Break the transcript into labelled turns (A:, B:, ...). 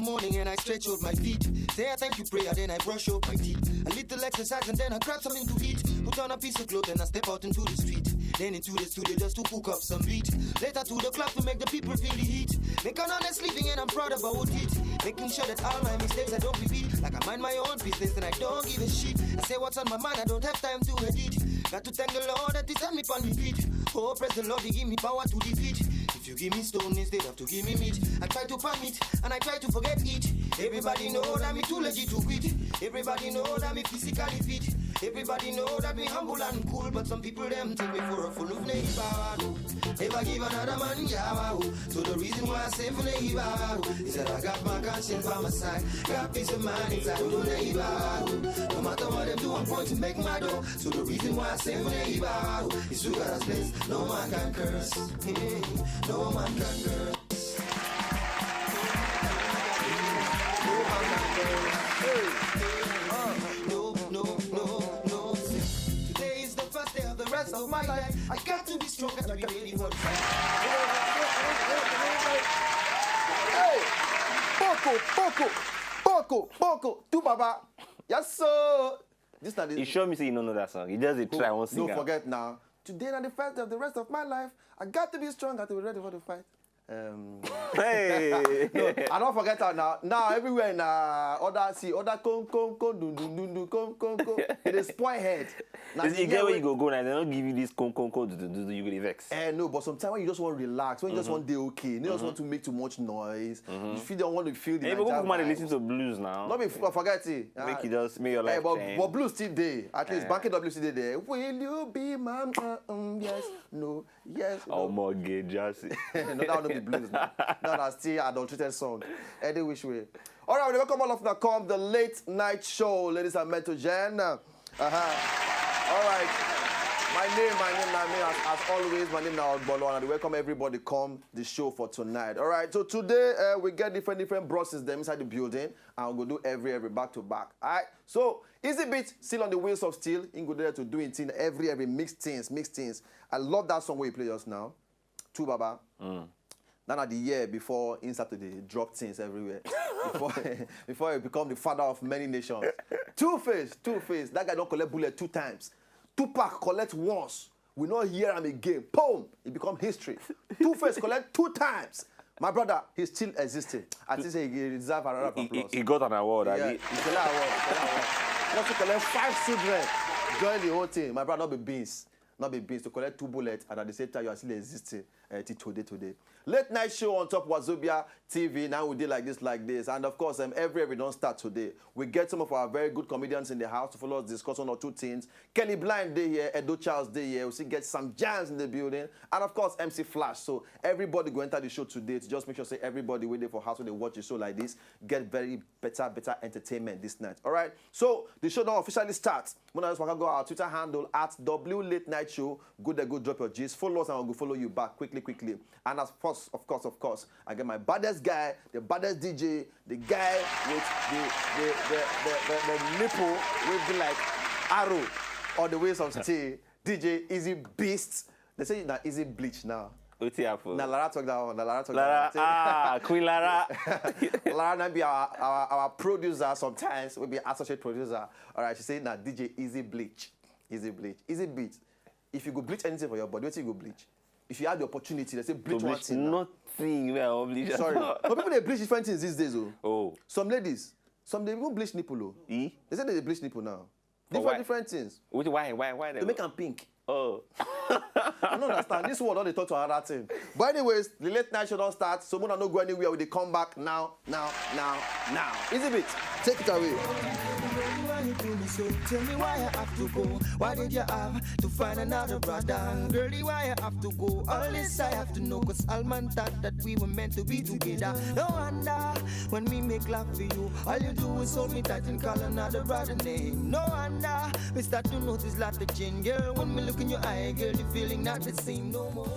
A: morning and I stretch out my feet. Say I thank you prayer, then I brush up my teeth. A little exercise and then I grab something to eat. Put on a piece of cloth and I step out into the street. Then into the studio just to cook up some beat. Later to the club to make the people feel the heat. Make an honest living and I'm proud about it. Making sure that all my mistakes I don't repeat. Like I mind my own business and I don't give a shit. I say what's on my mind, I don't have time to edit. Got to thank the Lord that He set me on repeat. Oh, praise the Lord, He give me power to defeat. If you give me stone instead of to give me meat, I try to pan it and I try to forget it. Everybody know that me too legit to quit. Everybody know that me physically fit. Everybody know that me humble and cool, but some people them take me for a fool of neighbor. Never give another man yawa. So the reason why I say for neighbor is that I got my conscience by my side. Got peace of mind inside of the neighbor. No matter what them do, I'm going to make my dough. So the reason why I say for neighbor is to God has blessed. No man can curse. No man can curse. Of my life, I got to be strong and be ready for the fight. Hey, Boko, tu baba. Yes, sir. This not
B: You sure me say you don't know that song? You just try one singer.
A: Don't forget now. Today and the first of the rest of my life, I got to be strong, got to be ready for the fight.
B: Hey,
A: no, I don't forget that now. Now everywhere now, other come, it is point head.
B: Now, you get where you go now. They don't give you this come, you get vex.
A: No, but sometimes when you just want to relax, when you just want to be okay, you just want to make too much noise. You don't want to feel the.
B: Hey, but people listen to blues now.
A: Not me forget it.
B: Make you just make your life change.
A: But blues still there. At least Banking W still there. Will you be my yes, no, yes. No.
B: Oh, mortgage, just
A: no, that would be blues. No, that's still adulterated song. Any which way. All right, welcome all of now. Come the late night show, ladies and gentlemen. All right. My name, as always, my name is Ogbolor, and I welcome everybody come the show for tonight. All right, so today we get different brushes them inside the building, and we'll do every back to back. All right, so Easy Beat still on the wheels of steel. In go there to doing thing every mix things. I love that song where you play just now. Tu Baba. Now at the year before Insta today drop things everywhere. before he become the father of many nations. Two-Face. That guy don't collect bullet 2 times. Tupac collect once. We not hear him again. Boom! It become history. Two-Face collect 2 times. My brother, he's still existing. I think he deserves another applause.
B: He got an award.
A: Yeah, he collect award. He also collect 5 children. Join the whole thing. My brother, not be beans to collect 2 bullets, and at the same time you are still existing today. Late night show on top Wazobia TV. Now we did like this, and of course every don't start today. We get some of our very good comedians in the house to follow us discuss 1 or 2 things. Kelly Blind day here, Edo Charles day here. We see get some jams in the building, and of course MC Flash. So everybody go enter the show today to just make sure say everybody waiting for house when they watch a show like this get very better entertainment this night. All right. So the show now officially starts. When I just want to go our Twitter handle at W Late Night Show. Go there, go drop your gist. Follow us and I'll go follow you back quickly. And as first, of course, I get my baddest guy, the baddest DJ, the guy with the nipple will be like arrow on the waist of steel. DJ Easy Beast. They say that Easy Bleach now.
B: What's happening?
A: Now Lara talk that one.
B: Queen Lara.
A: Lara now be our producer sometimes. Will be associate producer. All right, she say now DJ Easy Bleach. Easy Beat. If you go bleach anything for your body, what you go bleach? If you had the opportunity, they say bleach one thing.
B: Nothing. Bleach.
A: Sorry. But people they bleach different things these days.
B: Oh.
A: Some ladies, they even bleach nipple. They say they bleach nipple now. Different things.
B: Why?
A: They make them pink.
B: Oh.
A: I don't understand. This one, they talk to another thing. But anyways, the late night show don't start. So we're not go anywhere. They come back now. Easy Beat. Take it away. So tell me why I have to go. Why did you have to find another brother? Girlie, why I have to go? All this I have to know, cause all man thought that we were meant to be together. No wonder when we make love for you, all you do is hold me tight and call another brother name. No wonder we start to notice lot of change. Girl, when me look in your eye, girl, the feeling not the same no more.